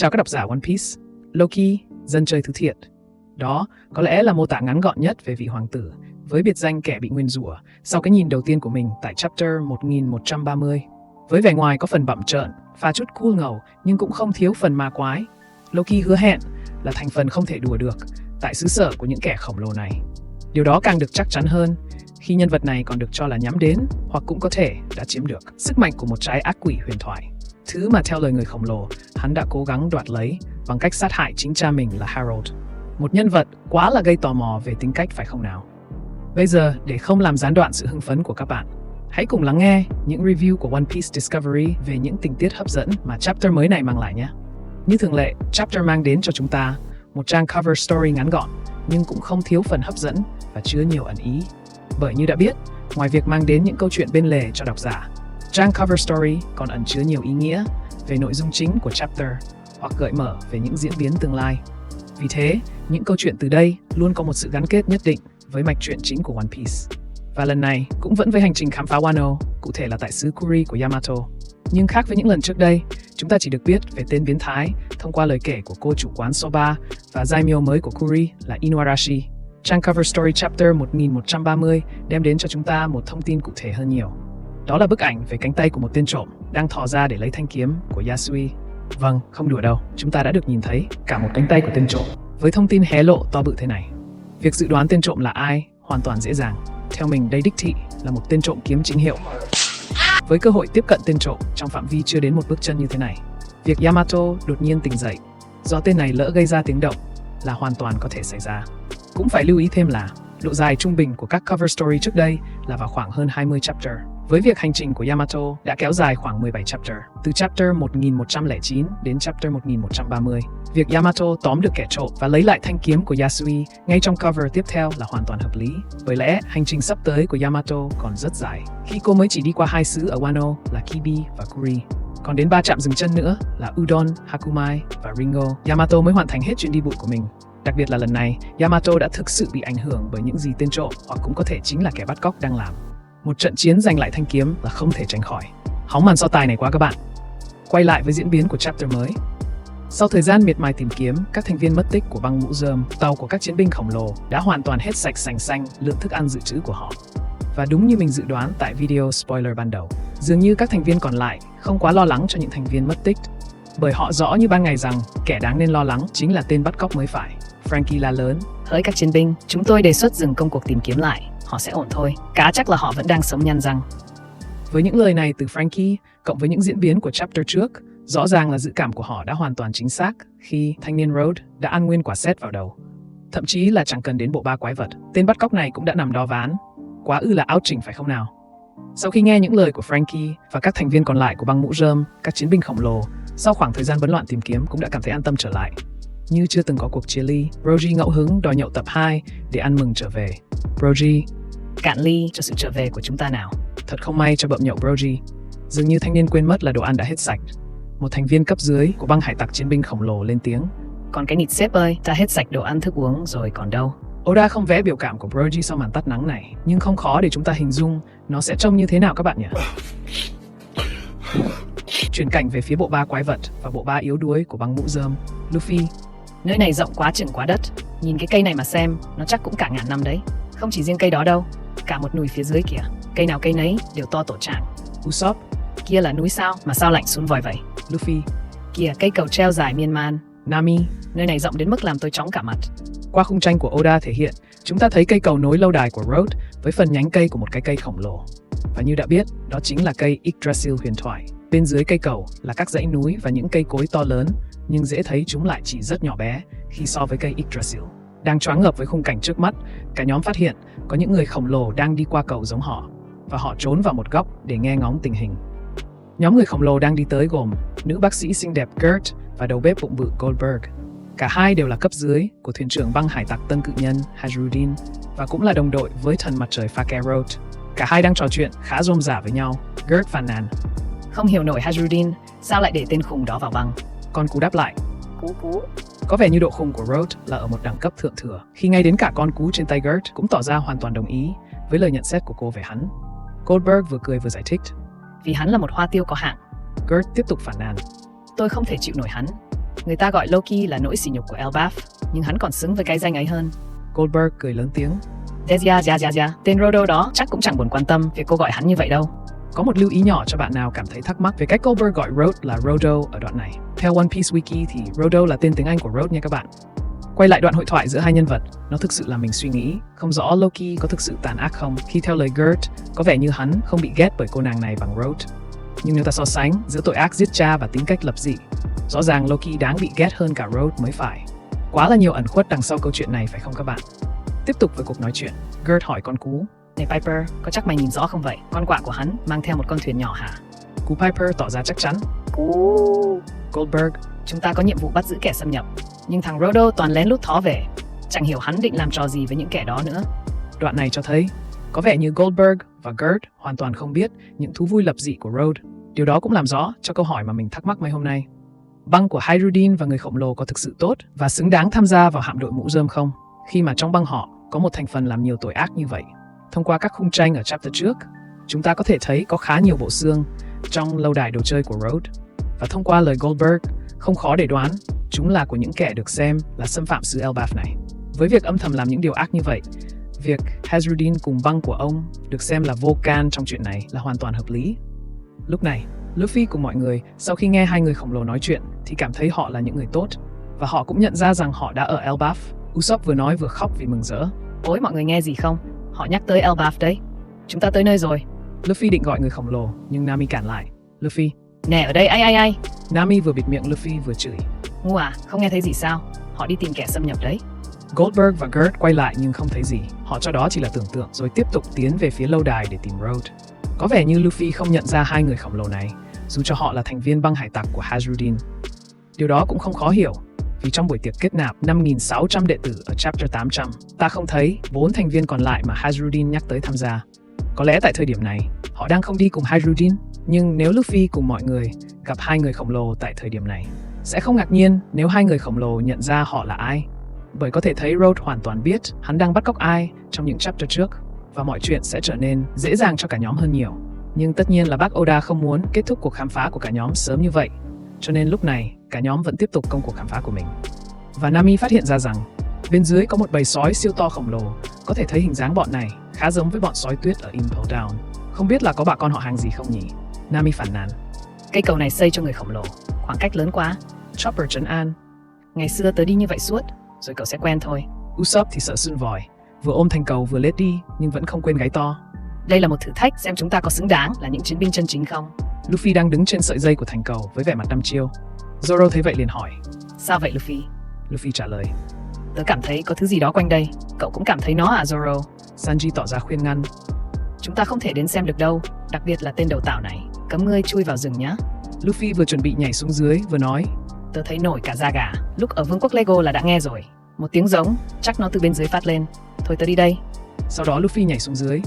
Chào các độc giả One Piece. Loki, dân chơi thứ thiệt. Đó có lẽ là mô tả ngắn gọn nhất về vị hoàng tử với biệt danh kẻ bị nguyền rủa sau cái nhìn đầu tiên của mình tại chapter 1130. Với vẻ ngoài có phần bặm trợn, pha chút cool ngầu nhưng cũng không thiếu phần ma quái. Loki hứa hẹn là thành phần không thể đùa được tại xứ sở của những kẻ khổng lồ này. Điều đó càng được chắc chắn hơn khi nhân vật này còn được cho là nhắm đến hoặc cũng có thể đã chiếm được sức mạnh của một trái ác quỷ huyền thoại. Thứ mà theo lời người khổng lồ, hắn đã cố gắng đoạt lấy bằng cách sát hại chính cha mình là Harold. Một nhân vật quá là gây tò mò về tính cách phải không nào? Bây giờ, để không làm gián đoạn sự hưng phấn của các bạn, hãy cùng lắng nghe những review của One Piece Discovery về những tình tiết hấp dẫn mà chapter mới này mang lại nhé. Như thường lệ, chapter mang đến cho chúng ta một trang cover story ngắn gọn nhưng cũng không thiếu phần hấp dẫn và chứa nhiều ẩn ý. Bởi như đã biết, ngoài việc mang đến những câu chuyện bên lề cho độc giả, trang cover story còn ẩn chứa nhiều ý nghĩa về nội dung chính của chapter hoặc gợi mở về những diễn biến tương lai. Vì thế, những câu chuyện từ đây luôn có một sự gắn kết nhất định với mạch truyện chính của One Piece. Và lần này cũng vẫn với hành trình khám phá Wano, cụ thể là tại xứ Kuri của Yamato. Nhưng khác với những lần trước đây, chúng ta chỉ được biết về tên biến thái thông qua lời kể của cô chủ quán Soba và daimyo mới của Kuri là Inuarashi. Trang cover story chapter 1130 đem đến cho chúng ta một thông tin cụ thể hơn nhiều. Đó là bức ảnh về cánh tay của một tên trộm đang thò ra để lấy thanh kiếm của Yasui. Vâng, không đùa đâu, chúng ta đã được nhìn thấy cả một cánh tay của tên trộm với thông tin hé lộ to bự thế này. Việc dự đoán tên trộm là ai hoàn toàn dễ dàng. Theo mình, đây đích thị là một tên trộm kiếm chính hiệu. Với cơ hội tiếp cận tên trộm trong phạm vi chưa đến một bước chân như thế này, việc Yamato đột nhiên tỉnh dậy do tên này lỡ gây ra tiếng động là hoàn toàn có thể xảy ra. Cũng phải lưu ý thêm là độ dài trung bình của các cover story trước đây là vào khoảng hơn 20 chapter. Với việc hành trình của Yamato đã kéo dài khoảng 17 chapter, từ chapter 1109 đến chapter 1130. Việc Yamato tóm được kẻ trộm và lấy lại thanh kiếm của Yasui ngay trong cover tiếp theo là hoàn toàn hợp lý. Bởi lẽ, hành trình sắp tới của Yamato còn rất dài, khi cô mới chỉ đi qua 2 xứ ở Wano là Kibi và Kuri. Còn đến 3 trạm dừng chân nữa là Udon, Hakumai và Ringo, Yamato mới hoàn thành hết chuyến đi bụi của mình. Đặc biệt là lần này, Yamato đã thực sự bị ảnh hưởng bởi những gì tên trộm hoặc cũng có thể chính là kẻ bắt cóc đang làm. Một trận chiến giành lại thanh kiếm là không thể tránh khỏi. Hóng màn so tài này quá các bạn. Quay lại với diễn biến của chapter mới. Sau thời gian miệt mài tìm kiếm, các thành viên mất tích của băng mũ rơm, tàu của các chiến binh khổng lồ đã hoàn toàn hết sạch sành xanh lượng thức ăn dự trữ của họ. Và đúng như mình dự đoán tại video spoiler ban đầu, dường như các thành viên còn lại không quá lo lắng cho những thành viên mất tích. Bởi họ rõ như ban ngày rằng kẻ đáng nên lo lắng chính là tên bắt cóc mới phải. Franky la lớn: Hỡi các chiến binh, chúng tôi đề xuất dừng công cuộc tìm kiếm lại. Họ sẽ ổn thôi, cá chắc là họ vẫn đang sống nhăn răng. Với những lời này từ Franky, cộng với những diễn biến của chapter trước, rõ ràng là dự cảm của họ đã hoàn toàn chính xác khi thanh niên Road đã ăn nguyên quả sét vào đầu. Thậm chí là chẳng cần đến bộ ba quái vật, tên bắt cóc này cũng đã nằm đó ván. Quá ư là áo chỉnh phải không nào? Sau khi nghe những lời của Franky và các thành viên còn lại của băng mũ rơm, các chiến binh khổng lồ, sau khoảng thời gian bấn loạn tìm kiếm cũng đã cảm thấy an tâm trở lại. Như chưa từng có cuộc chia ly, Brogy ngẫu hứng đòi nhậu tập 2 để ăn mừng trở về. Brogy: Cạn ly cho sự trở về của chúng ta nào. Thật không may cho bậm nhậu Brogy. Dường như thanh niên quên mất là đồ ăn đã hết sạch. Một thành viên cấp dưới của băng hải tặc chiến binh khổng lồ lên tiếng: Còn cái nịt sếp ơi, ta hết sạch đồ ăn thức uống rồi còn đâu. Oda không vẽ biểu cảm của Brogy sau màn tắt nắng này, nhưng không khó để chúng ta hình dung nó sẽ trông như thế nào các bạn nhỉ? Chuyển cảnh về phía bộ ba quái vật và bộ ba yếu đuối của băng mũ rơm. Luffy: Nơi này rộng quá chừng quá đất. Nhìn cái cây này mà xem, nó chắc cũng cả ngàn năm đấy. Không chỉ riêng cây đó đâu, cả một núi phía dưới kìa. Cây nào cây nấy đều to tổ trạng. Usopp: Kia là núi sao mà sao lạnh xuống vòi vậy. Luffy: Kìa cây cầu treo dài miên man. Nami: Nơi này rộng đến mức làm tôi chóng cả mặt. Qua khung tranh của Oda thể hiện, chúng ta thấy cây cầu nối lâu đài của Road với phần nhánh cây của một cái cây khổng lồ. Và như đã biết, đó chính là cây Yggdrasil huyền thoại. Bên dưới cây cầu là các dãy núi và những cây cối to lớn, nhưng dễ thấy chúng lại chỉ rất nhỏ bé khi so với cây Yggdrasil. Đang choáng ngợp với khung cảnh trước mắt, cả nhóm phát hiện có những người khổng lồ đang đi qua cầu giống họ, và họ trốn vào một góc để nghe ngóng tình hình. Nhóm người khổng lồ đang đi tới gồm nữ bác sĩ xinh đẹp Gert và đầu bếp bụng bự Goldberg. Cả hai đều là cấp dưới của thuyền trưởng băng hải tặc tân cự nhân Hazrudin và cũng là đồng đội với thần mặt trời Fakerot. Cả hai đang trò chuyện khá rôm rả với nhau. Gert phàn nàn: Không hiểu nổi Hazrudin, sao lại để tên khùng đó vào băng? Con cú đáp lại: Cú. Có vẻ như độ khùng của Road là ở một đẳng cấp thượng thừa, khi ngay đến cả con cú trên tay Gert cũng tỏ ra hoàn toàn đồng ý với lời nhận xét của cô về hắn. Goldberg vừa cười vừa giải thích: Vì hắn là một hoa tiêu có hạng. Gert tiếp tục phản nàn: Tôi không thể chịu nổi hắn. Người ta gọi Loki là nỗi sỉ nhục của Elbaf, nhưng hắn còn xứng với cái danh ấy hơn. Goldberg cười lớn tiếng. Dạ, tên Rodo đó chắc cũng chẳng buồn quan tâm việc cô gọi hắn như vậy đâu. Có một lưu ý nhỏ cho bạn nào cảm thấy thắc mắc về cách Goldberg gọi Road là Rodo ở đoạn này. Theo One Piece Wiki thì Rodo là tên tiếng Anh của Road nha các bạn. Quay lại đoạn hội thoại giữa hai nhân vật, nó thực sự làm mình suy nghĩ, không rõ Loki có thực sự tàn ác không, khi theo lời Gert, có vẻ như hắn không bị ghét bởi cô nàng này bằng Road. Nhưng nếu ta so sánh giữa tội ác giết cha và tính cách lập dị, rõ ràng Loki đáng bị ghét hơn cả Road mới phải. Quá là nhiều ẩn khuất đằng sau câu chuyện này phải không các bạn? Tiếp tục với cuộc nói chuyện, Gert hỏi con cú. Này Piper, có chắc mày nhìn rõ không vậy? Con quạ của hắn mang theo một con thuyền nhỏ hả? Cú Piper tỏ ra chắc chắn. Goldberg, chúng ta có nhiệm vụ bắt giữ kẻ xâm nhập, nhưng thằng Rodo toàn lén lút thó về. Chẳng hiểu hắn định làm trò gì với những kẻ đó nữa. Đoạn này cho thấy, có vẻ như Goldberg và Gert hoàn toàn không biết những thú vui lập dị của Road. Điều đó cũng làm rõ cho câu hỏi mà mình thắc mắc mấy hôm nay. Băng của Hydrudin và người khổng lồ có thực sự tốt và xứng đáng tham gia vào hạm đội mũ rơm không? Khi mà trong băng họ có một thành phần làm nhiều tội ác như vậy. Thông qua các khung tranh ở chapter trước, chúng ta có thể thấy có khá nhiều bộ xương trong lâu đài đồ chơi của Road. Và thông qua lời Goldberg, không khó để đoán chúng là của những kẻ được xem là xâm phạm xứ Elbaf này. Với việc âm thầm làm những điều ác như vậy, việc Hydrudin cùng băng của ông được xem là vô can trong chuyện này là hoàn toàn hợp lý. Lúc này, Luffy cùng mọi người sau khi nghe hai người khổng lồ nói chuyện thì cảm thấy họ là những người tốt. Và họ cũng nhận ra rằng họ đã ở Elbaf. Usopp vừa nói vừa khóc vì mừng rỡ. Ôi mọi người nghe gì không? Họ nhắc tới Elbaf đấy. Chúng ta tới nơi rồi. Luffy định gọi người khổng lồ nhưng Nami cản lại. Luffy. Nè ở đây ai. Nami vừa bịt miệng Luffy vừa chửi. Ngu à, không nghe thấy gì sao? Họ đi tìm kẻ xâm nhập đấy. Goldberg và Gert quay lại nhưng không thấy gì. Họ cho đó chỉ là tưởng tượng rồi tiếp tục tiến về phía lâu đài để tìm Road. Có vẻ như Luffy không nhận ra hai người khổng lồ này, dù cho họ là thành viên băng hải tặc của Hydrudin. Điều đó cũng không khó hiểu, vì trong buổi tiệc kết nạp 5.600 đệ tử ở chapter 800, ta không thấy 4 thành viên còn lại mà Hydrudin nhắc tới tham gia. Có lẽ tại thời điểm này, họ đang không đi cùng Hydrudin, nhưng nếu Luffy cùng mọi người gặp hai người khổng lồ tại thời điểm này, sẽ không ngạc nhiên nếu hai người khổng lồ nhận ra họ là ai. Bởi có thể thấy Road hoàn toàn biết hắn đang bắt cóc ai trong những chapter trước, và mọi chuyện sẽ trở nên dễ dàng cho cả nhóm hơn nhiều. Nhưng tất nhiên là bác Oda không muốn kết thúc cuộc khám phá của cả nhóm sớm như vậy, cho nên lúc này cả nhóm vẫn tiếp tục công cuộc khám phá của mình. Và Nami phát hiện ra rằng bên dưới có một bầy sói siêu to khổng lồ, có thể thấy hình dáng bọn này khá giống với bọn sói tuyết ở Impel Down. Không biết là có bà con họ hàng gì không nhỉ? Nami phàn nàn. Cây cầu này xây cho người khổng lồ, khoảng cách lớn quá. Chopper trấn an. Ngày xưa tớ đi như vậy suốt, rồi cậu sẽ quen thôi. Usopp thì sợ sưng vòi, vừa ôm thành cầu vừa lết đi nhưng vẫn không quên gáy to. Đây là một thử thách xem chúng ta có xứng đáng là những chiến binh chân chính không. Luffy đang đứng trên sợi dây của thành cầu với vẻ mặt đăm chiêu. Zoro thấy vậy liền hỏi. Sao vậy Luffy? Luffy trả lời. Tớ cảm thấy có thứ gì đó quanh đây. Cậu cũng cảm thấy nó à Zoro? Sanji tỏ ra khuyên ngăn. Chúng ta không thể đến xem được đâu, đặc biệt là tên đầu tảo này. Cấm ngươi chui vào rừng nhá. Luffy vừa chuẩn bị nhảy xuống dưới vừa nói. Tớ thấy nổi cả da gà. Lúc ở vương quốc Lego là đã nghe rồi. Một tiếng giống, chắc nó từ bên dưới phát lên. Thôi tớ đi đây. Sau đó Luffy nhảy xuống dưới.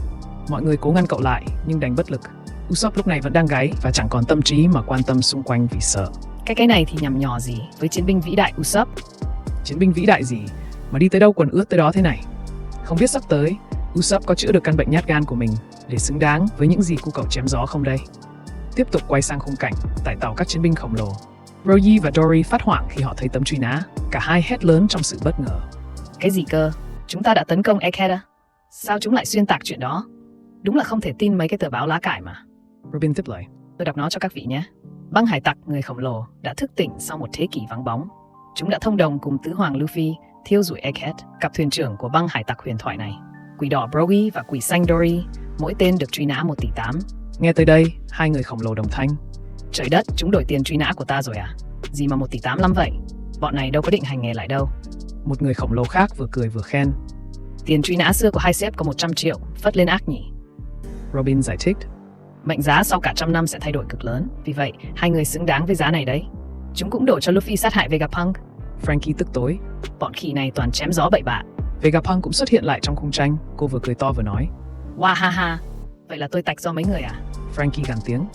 Mọi người cố ngăn cậu lại nhưng đành bất lực. Usopp lúc này vẫn đang gáy và chẳng còn tâm trí mà quan tâm xung quanh vì sợ. Cái này thì nhằm nhỏ gì với chiến binh vĩ đại Usopp? Chiến binh vĩ đại gì mà đi tới đâu quần ướt tới đó thế này? Không biết sắp tới Usopp có chữa được căn bệnh nhát gan của mình để xứng đáng với những gì cu cậu chém gió không đây? Tiếp tục quay sang khung cảnh tại tàu các chiến binh khổng lồ. Roji và Dory phát hoảng khi họ thấy tấm truy nã. Cả hai hét lớn trong sự bất ngờ. Cái gì cơ? Chúng ta đã tấn công Egghead à? Sao chúng lại xuyên tạc chuyện đó? Đúng là không thể tin mấy cái tờ báo lá cải mà. Robin tiếp lời. Tôi đọc nó cho các vị nhé. Băng hải tặc người khổng lồ đã thức tỉnh sau một thế kỷ vắng bóng. Chúng đã thông đồng cùng tứ hoàng Luffy thiêu rụi Egghead, cặp thuyền trưởng của băng hải tặc huyền thoại này. Quỷ đỏ Brogy và quỷ xanh Dory, mỗi tên được truy nã 1,8 tỷ. Nghe tới đây, hai người khổng lồ đồng thanh. Trời đất, chúng đổi tiền truy nã của ta rồi à? Gì mà 1,8 tỷ lắm vậy? Bọn này đâu có định hành nghề lại đâu. Một người khổng lồ khác vừa cười vừa khen. Tiền truy nã xưa của hai sếp có 100 triệu, phất lên ác nhỉ. Robin giải thích. Mệnh giá sau cả trăm năm sẽ thay đổi cực lớn, vì vậy hai người xứng đáng với giá này đấy. Chúng cũng đổ cho Luffy sát hại Vegapunk. Frankie tức tối. Bọn khỉ này toàn chém gió bậy bạ. Vegapunk cũng xuất hiện lại trong khung tranh. Cô vừa cười to vừa nói. Wow ha ha, vậy là tôi tạch do mấy người à? Frankie gằn tiếng.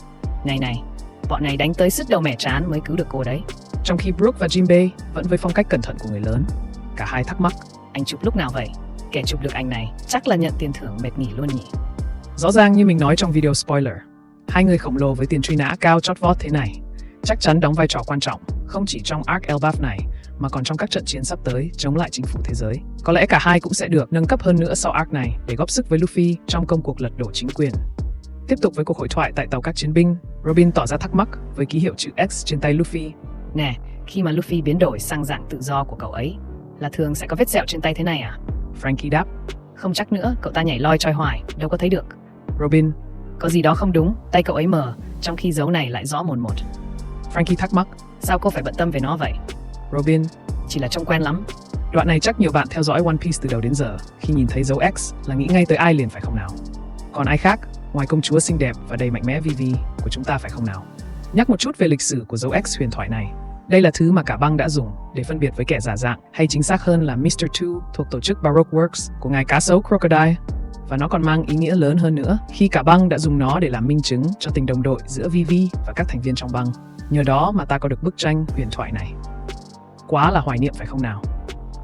Này, bọn này đánh tới sứt đầu mẻ trán mới cứu được cô đấy. Trong khi Brook và Jinbei vẫn với phong cách cẩn thận của người lớn. Cả hai thắc mắc. Anh chụp lúc nào vậy? Kẻ chụp được ảnh này chắc là nhận tiền thưởng mệt nghỉ luôn nhỉ. Rõ ràng như mình nói trong video spoiler, hai người khổng lồ với tiền truy nã cao chót vót thế này chắc chắn đóng vai trò quan trọng, không chỉ trong arc Elbaf này mà còn trong các trận chiến sắp tới chống lại chính phủ thế giới. Có lẽ cả hai cũng sẽ được nâng cấp hơn nữa sau arc này để góp sức với Luffy trong công cuộc lật đổ chính quyền. Tiếp tục với cuộc hội thoại tại tàu các chiến binh, Robin tỏ ra thắc mắc với ký hiệu chữ X trên tay Luffy. Nè, khi mà Luffy biến đổi sang dạng tự do của cậu ấy, là thường sẽ có vết sẹo trên tay thế này à? Frankie đáp. Không chắc nữa, cậu ta nhảy loi choi hoài, đâu có thấy được. Robin. Có gì đó không đúng, tay cậu ấy mờ, trong khi dấu này lại rõ mồn một. Frankie thắc mắc. Sao cô phải bận tâm về nó vậy? Robin. Chỉ là trông quen lắm. Đoạn này chắc nhiều bạn theo dõi One Piece từ đầu đến giờ, khi nhìn thấy dấu X là nghĩ ngay tới ai liền phải không nào? Còn ai khác, ngoài công chúa xinh đẹp và đầy mạnh mẽ Vivi của chúng ta phải không nào? Nhắc một chút về lịch sử của dấu X huyền thoại này. Đây là thứ mà cả băng đã dùng để phân biệt với kẻ giả dạng, hay chính xác hơn là Mr. Two thuộc tổ chức Baroque Works của ngài cá sấu Crocodile. Và nó còn mang ý nghĩa lớn hơn nữa khi cả băng đã dùng nó để làm minh chứng cho tình đồng đội giữa Vivi và các thành viên trong băng. Nhờ đó mà ta có được bức tranh huyền thoại này. Quá là hoài niệm phải không nào?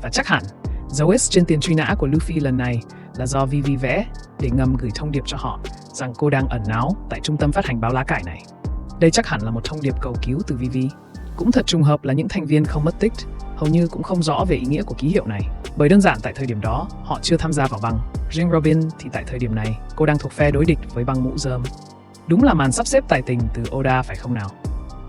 Và chắc hẳn, dấu S trên tiền truy nã của Luffy lần này là do Vivi vẽ để ngầm gửi thông điệp cho họ rằng cô đang ẩn náu tại trung tâm phát hành báo lá cải này. Đây chắc hẳn là một thông điệp cầu cứu từ Vivi. Cũng thật trùng hợp là những thành viên không mất tích hầu như cũng không rõ về ý nghĩa của ký hiệu này, bởi đơn giản tại thời điểm đó họ chưa tham gia vào băng. Riêng Robin thì tại thời điểm này cô đang thuộc phe đối địch với băng mũ rơm. Đúng là màn sắp xếp tài tình từ Oda phải không nào?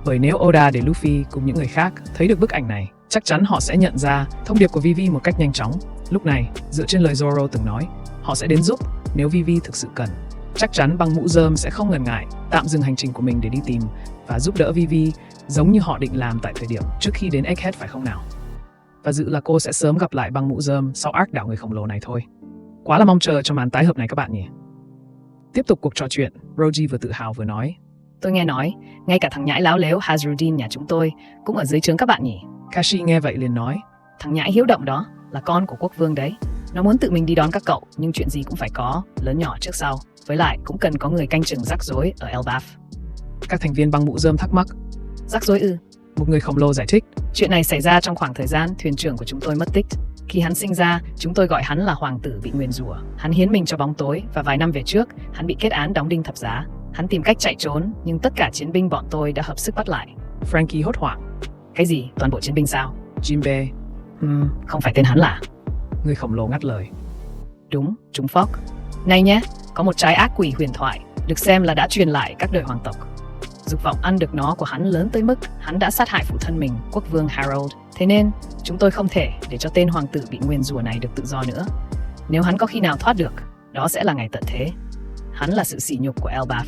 Bởi nếu Oda để Luffy cùng những người khác thấy được bức ảnh này, chắc chắn họ sẽ nhận ra thông điệp của Vivi một cách nhanh chóng. Lúc này, dựa trên lời Zoro từng nói, họ sẽ đến giúp nếu Vivi thực sự cần. Chắc chắn băng mũ rơm sẽ không ngần ngại tạm dừng hành trình của mình để đi tìm và giúp đỡ Vivi, giống như họ định làm tại thời điểm trước khi đến Egghead phải không nào? Và dự là cô sẽ sớm gặp lại băng mũ rơm sau arc đảo người khổng lồ này thôi. Quá là mong chờ cho màn tái hợp này các bạn nhỉ. Tiếp tục cuộc trò chuyện, Roji vừa tự hào vừa nói. Tôi nghe nói, ngay cả thằng nhãi láo lếu Hazrudin nhà chúng tôi cũng ở dưới trướng các bạn nhỉ? Kashi nghe vậy liền nói. Thằng nhãi hiếu động đó là con của quốc vương đấy. Nó muốn tự mình đi đón các cậu, nhưng chuyện gì cũng phải có, lớn nhỏ trước sau. Với lại cũng cần có người canh chừng rắc rối ở Elbaf. Các thành viên băng mũ rơm thắc mắc. Rắc rối ư? Một người khổng lồ giải thích. Chuyện này xảy ra trong khoảng thời gian thuyền trưởng của chúng tôi mất tích. Khi hắn sinh ra, chúng tôi gọi hắn là hoàng tử bị nguyền rủa. Hắn hiến mình cho bóng tối và vài năm về trước, hắn bị kết án đóng đinh thập giá. Hắn tìm cách chạy trốn, nhưng tất cả chiến binh bọn tôi đã hợp sức bắt lại. Frankie hốt hoảng. Cái gì? Toàn bộ chiến binh sao? Jinbe. Không phải tên hắn là? Người khổng lồ ngắt lời. Đúng, chúng Fogg. Này nhé, có một trái ác quỷ huyền thoại, được xem là đã truyền lại các đời hoàng tộc. Dục vọng ăn được nó của hắn lớn tới mức hắn đã sát hại phụ thân mình, quốc vương Harold. Thế nên, chúng tôi không thể để cho tên hoàng tử bị nguyền rủa này được tự do nữa. Nếu hắn có khi nào thoát được, đó sẽ là ngày tận thế. Hắn là sự sỉ nhục của Elbaf.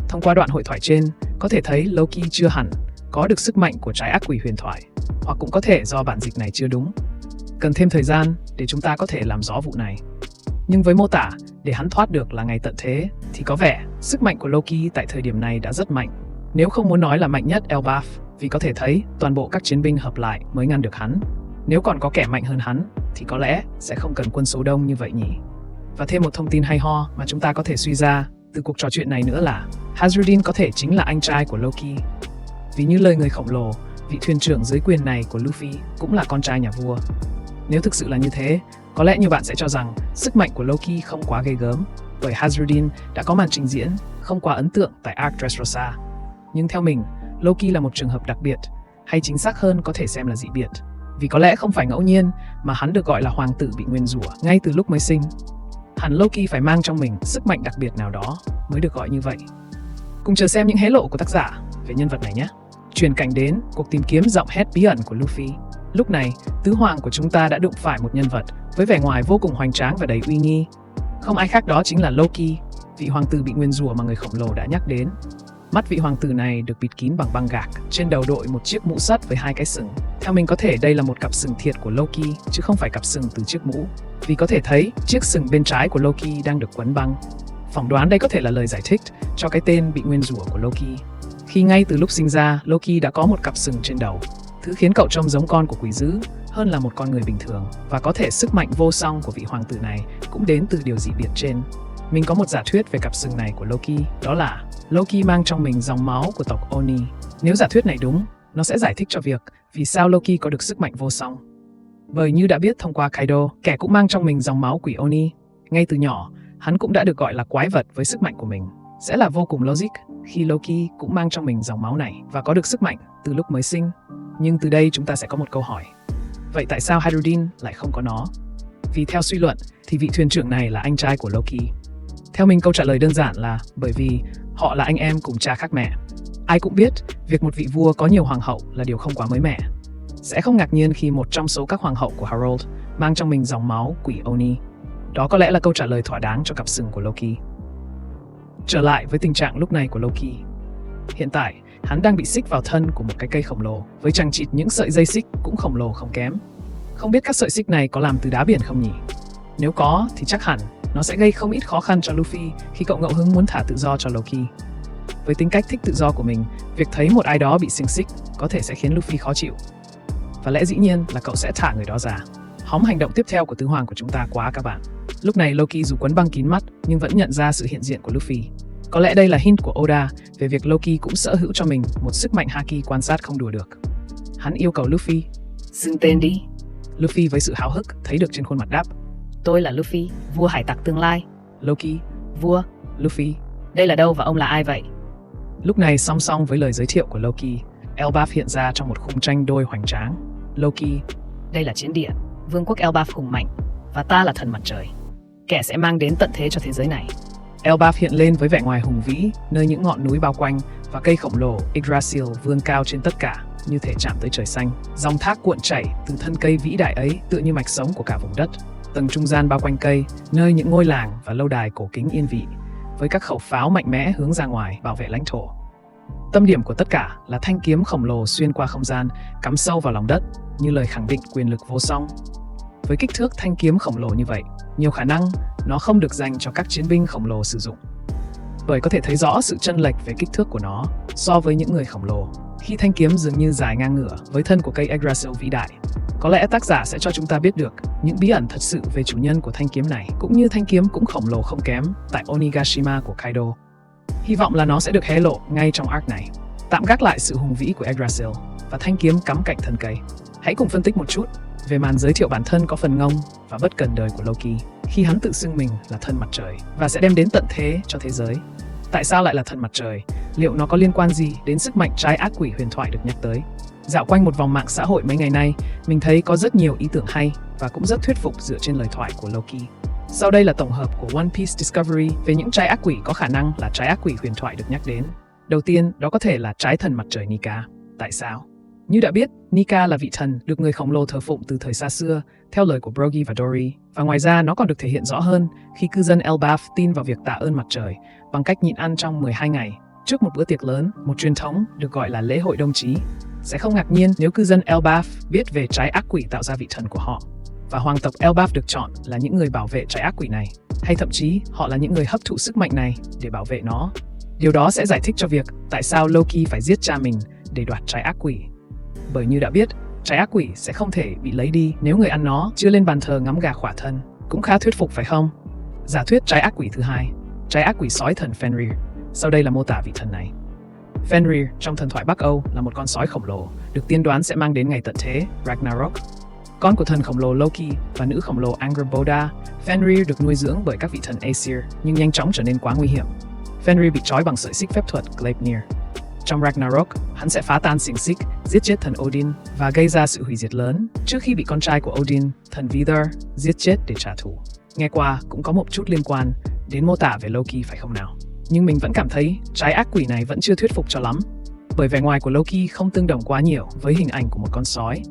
Thông qua đoạn hội thoại trên, có thể thấy Loki chưa hẳn có được sức mạnh của trái ác quỷ huyền thoại, hoặc cũng có thể do bản dịch này chưa đúng. Cần thêm thời gian để chúng ta có thể làm rõ vụ này. Nhưng với mô tả để hắn thoát được là ngày tận thế thì có vẻ sức mạnh của Loki tại thời điểm này đã rất mạnh. Nếu không muốn nói là mạnh nhất Elbaf, vì có thể thấy toàn bộ các chiến binh hợp lại mới ngăn được hắn. Nếu còn có kẻ mạnh hơn hắn thì có lẽ sẽ không cần quân số đông như vậy nhỉ. Và thêm một thông tin hay ho mà chúng ta có thể suy ra từ cuộc trò chuyện này nữa là Hazrudin có thể chính là anh trai của Loki. Vì như lời người khổng lồ, vị thuyền trưởng dưới quyền này của Luffy cũng là con trai nhà vua. Nếu thực sự là như thế, có lẽ nhiều bạn sẽ cho rằng sức mạnh của Loki không quá ghê gớm, bởi Hazrudin đã có màn trình diễn không quá ấn tượng tại arc Dressrosa. Nhưng theo mình, Loki là một trường hợp đặc biệt, hay chính xác hơn có thể xem là dị biệt. Vì có lẽ không phải ngẫu nhiên mà hắn được gọi là hoàng tử bị nguyền rủa ngay từ lúc mới sinh. Hẳn Loki phải mang trong mình sức mạnh đặc biệt nào đó mới được gọi như vậy. Cùng chờ xem những hé lộ của tác giả về nhân vật này nhé. Chuyển cảnh đến cuộc tìm kiếm giọng hét bí ẩn của Luffy. Lúc này, tứ hoàng của chúng ta đã đụng phải một nhân vật với vẻ ngoài vô cùng hoành tráng và đầy uy nghi. Không ai khác đó chính là Loki, vị hoàng tử bị nguyền rủa mà người khổng lồ đã nhắc đến. Mắt vị hoàng tử này được bịt kín bằng băng gạc, trên đầu đội một chiếc mũ sắt với hai cái sừng. Theo mình có thể đây là một cặp sừng thiệt của Loki, chứ không phải cặp sừng từ chiếc mũ. Vì có thể thấy chiếc sừng bên trái của Loki đang được quấn băng. Phỏng đoán đây có thể là lời giải thích cho cái tên bị nguyền rủa của Loki. Khi ngay từ lúc sinh ra, Loki đã có một cặp sừng trên đầu, thứ khiến cậu trông giống con của quỷ dữ hơn là một con người bình thường. Và có thể sức mạnh vô song của vị hoàng tử này cũng đến từ điều dị biệt trên. Mình có một giả thuyết về cặp sừng này của Loki, đó là Loki mang trong mình dòng máu của tộc Oni. Nếu giả thuyết này đúng, nó sẽ giải thích cho việc vì sao Loki có được sức mạnh vô song. Bởi như đã biết thông qua Kaido, kẻ cũng mang trong mình dòng máu quỷ Oni. Ngay từ nhỏ, hắn cũng đã được gọi là quái vật với sức mạnh của mình. Sẽ là vô cùng logic khi Loki cũng mang trong mình dòng máu này và có được sức mạnh từ lúc mới sinh. Nhưng từ đây chúng ta sẽ có một câu hỏi. Vậy tại sao Hydrodin lại không có nó? Vì theo suy luận thì vị thuyền trưởng này là anh trai của Loki. Theo mình câu trả lời đơn giản là bởi vì họ là anh em cùng cha khác mẹ. Ai cũng biết việc một vị vua có nhiều hoàng hậu là điều không quá mới mẻ. Sẽ không ngạc nhiên khi một trong số các hoàng hậu của Harold mang trong mình dòng máu quỷ Oni. Đó có lẽ là câu trả lời thỏa đáng cho cặp sừng của Loki. Trở lại với tình trạng lúc này của Loki. Hiện tại, hắn đang bị xích vào thân của một cái cây khổng lồ với chằng chịt những sợi dây xích cũng khổng lồ không kém. Không biết các sợi xích này có làm từ đá biển không nhỉ? Nếu có thì chắc hẳn nó sẽ gây không ít khó khăn cho Luffy khi cậu ngẫu hứng muốn thả tự do cho Loki. Với tính cách thích tự do của mình, việc thấy một ai đó bị xiềng xích có thể sẽ khiến Luffy khó chịu. Và lẽ dĩ nhiên là cậu sẽ thả người đó ra. Hóm hành động tiếp theo của tứ hoàng của chúng ta quá các bạn. Lúc này Loki dù quấn băng kín mắt nhưng vẫn nhận ra sự hiện diện của Luffy. Có lẽ đây là hint của Oda về việc Loki cũng sở hữu cho mình một sức mạnh haki quan sát không đùa được. Hắn yêu cầu Luffy. Xưng tên đi. Luffy với sự háo hức thấy được trên khuôn mặt đáp. Tôi là Luffy, vua hải tặc tương lai. Loki. Vua. Luffy. Đây là đâu và ông là ai vậy? Lúc này song song với lời giới thiệu của Loki, Elbaf hiện ra trong một khung tranh đôi hoành tráng. Loki. Đây là chiến địa, vương quốc Elbaf hùng mạnh, và ta là thần mặt trời. Kẻ sẽ mang đến tận thế cho thế giới này. Elbaf hiện lên với vẻ ngoài hùng vĩ, nơi những ngọn núi bao quanh và cây khổng lồ Yggdrasil vươn cao trên tất cả, như thể chạm tới trời xanh. Dòng thác cuộn chảy từ thân cây vĩ đại ấy tựa như mạch sống của cả vùng đất. Tầng trung gian bao quanh cây, nơi những ngôi làng và lâu đài cổ kính yên vị, với các khẩu pháo mạnh mẽ hướng ra ngoài bảo vệ lãnh thổ. Tâm điểm của tất cả là thanh kiếm khổng lồ xuyên qua không gian, cắm sâu vào lòng đất, như lời khẳng định quyền lực vô song. Với kích thước thanh kiếm khổng lồ như vậy, nhiều khả năng nó không được dành cho các chiến binh khổng lồ sử dụng. Bởi có thể thấy rõ sự chênh lệch về kích thước của nó so với những người khổng lồ, khi thanh kiếm dường như dài ngang ngửa với thân của cây Yggdrasil vĩ đại. Có lẽ tác giả sẽ cho chúng ta biết được những bí ẩn thật sự về chủ nhân của thanh kiếm này, cũng như thanh kiếm cũng khổng lồ không kém tại Onigashima của Kaido. Hy vọng là nó sẽ được hé lộ ngay trong arc này. Tạm gác lại sự hùng vĩ của Yggdrasil và thanh kiếm cắm cạnh thân cây. Hãy cùng phân tích một chút về màn giới thiệu bản thân có phần ngông và bất cần đời của Loki khi hắn tự xưng mình là thần mặt trời và sẽ đem đến tận thế cho thế giới. Tại sao lại là thần mặt trời? Liệu nó có liên quan gì đến sức mạnh trái ác quỷ huyền thoại được nhắc tới? Dạo quanh một vòng mạng xã hội mấy ngày nay, mình thấy có rất nhiều ý tưởng hay và cũng rất thuyết phục dựa trên lời thoại của Loki. Sau đây là tổng hợp của One Piece Discovery về những trái ác quỷ có khả năng là trái ác quỷ huyền thoại được nhắc đến. Đầu tiên, đó có thể là trái thần mặt trời Nika. Tại sao? Như đã biết, Nika là vị thần được người khổng lồ thờ phụng từ thời xa xưa, theo lời của Brogy và Dory. Và ngoài ra, nó còn được thể hiện rõ hơn khi cư dân Elbaf tin vào việc tạ ơn mặt trời bằng cách nhịn ăn trong 12 ngày trước một bữa tiệc lớn, một truyền thống được gọi là lễ hội đồng chí. Sẽ không ngạc nhiên nếu cư dân Elbaf biết về trái ác quỷ tạo ra vị thần của họ. Và hoàng tộc Elbaf được chọn là những người bảo vệ trái ác quỷ này, hay thậm chí họ là những người hấp thụ sức mạnh này để bảo vệ nó. Điều đó sẽ giải thích cho việc tại sao Loki phải giết cha mình để đoạt trái ác quỷ. Bởi như đã biết, trái ác quỷ sẽ không thể bị lấy đi nếu người ăn nó chưa lên bàn thờ ngắm gà khỏa thân. Cũng khá thuyết phục phải không? Giả thuyết trái ác quỷ thứ hai, trái ác quỷ sói thần Fenrir. Sau đây là mô tả vị thần này. Fenrir trong thần thoại Bắc Âu là một con sói khổng lồ, được tiên đoán sẽ mang đến ngày tận thế, Ragnarok. Con của thần khổng lồ Loki và nữ khổng lồ Angrboda, Fenrir được nuôi dưỡng bởi các vị thần Aesir nhưng nhanh chóng trở nên quá nguy hiểm. Fenrir bị trói bằng sợi xích phép thuật Gleipnir. Trong Ragnarok, hắn sẽ phá tan xiềng xích, giết chết thần Odin và gây ra sự hủy diệt lớn trước khi bị con trai của Odin, thần Vidar, giết chết để trả thù. Nghe qua cũng có một chút liên quan đến mô tả về Loki phải không nào? Nhưng mình vẫn cảm thấy trái ác quỷ này vẫn chưa thuyết phục cho lắm, bởi vẻ ngoài của Loki không tương đồng quá nhiều với hình ảnh của một con sói.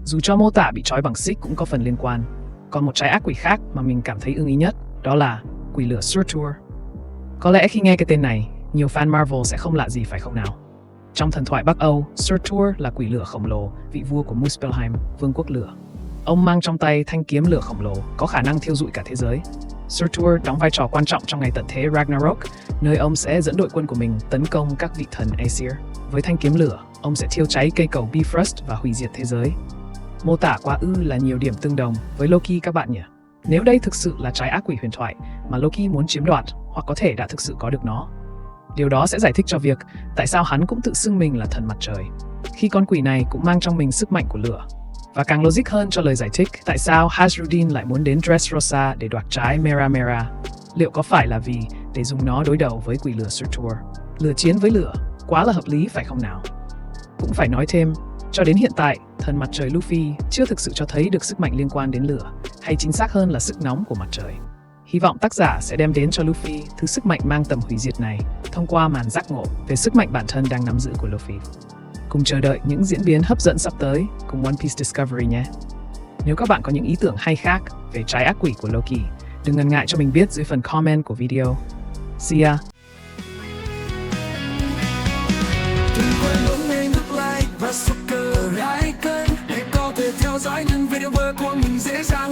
Dù cho mô tả bị trói bằng xích cũng có phần liên quan. Còn một trái ác quỷ khác mà mình cảm thấy ưng ý nhất, đó là quỷ lửa Surtur. Có lẽ khi nghe cái tên này, nhiều fan Marvel sẽ không lạ gì phải không nào? Trong thần thoại Bắc Âu, Surtur là quỷ lửa khổng lồ, vị vua của Muspelheim, vương quốc lửa. Ông mang trong tay thanh kiếm lửa khổng lồ, có khả năng thiêu rụi cả thế giới. Surtur đóng vai trò quan trọng trong ngày tận thế Ragnarok, nơi ông sẽ dẫn đội quân của mình tấn công các vị thần Aesir. Với thanh kiếm lửa, ông sẽ thiêu cháy cây cầu Bifrost và hủy diệt thế giới. Mô tả quá ư là nhiều điểm tương đồng với Loki các bạn nhỉ? Nếu đây thực sự là trái ác quỷ huyền thoại mà Loki muốn chiếm đoạt, hoặc có thể đã thực sự có được nó, điều đó sẽ giải thích cho việc tại sao hắn cũng tự xưng mình là thần mặt trời, khi con quỷ này cũng mang trong mình sức mạnh của lửa. Và càng logic hơn cho lời giải thích tại sao Hazrudin lại muốn đến Dressrosa để đoạt trái Mera Mera. Liệu có phải là vì để dùng nó đối đầu với quỷ lửa Surtur? Lửa chiến với lửa, quá là hợp lý phải không nào? Cũng phải nói thêm, Cho đến hiện tại, thần mặt trời Luffy chưa thực sự cho thấy được sức mạnh liên quan đến lửa, hay chính xác hơn là sức nóng của mặt trời. Hy vọng tác giả sẽ đem đến cho Luffy thứ sức mạnh mang tầm hủy diệt này thông qua màn giác ngộ về sức mạnh bản thân đang nắm giữ của Luffy. Cùng chờ đợi những diễn biến hấp dẫn sắp tới cùng One Piece Discovery nhé. Nếu các bạn có những ý tưởng hay khác về trái ác quỷ của Loki, đừng ngần ngại cho mình biết dưới phần comment của video. See ya! Đừng quên bấm ngay nút like và subscribe để có thể theo dõi những video mới của mình dễ dàng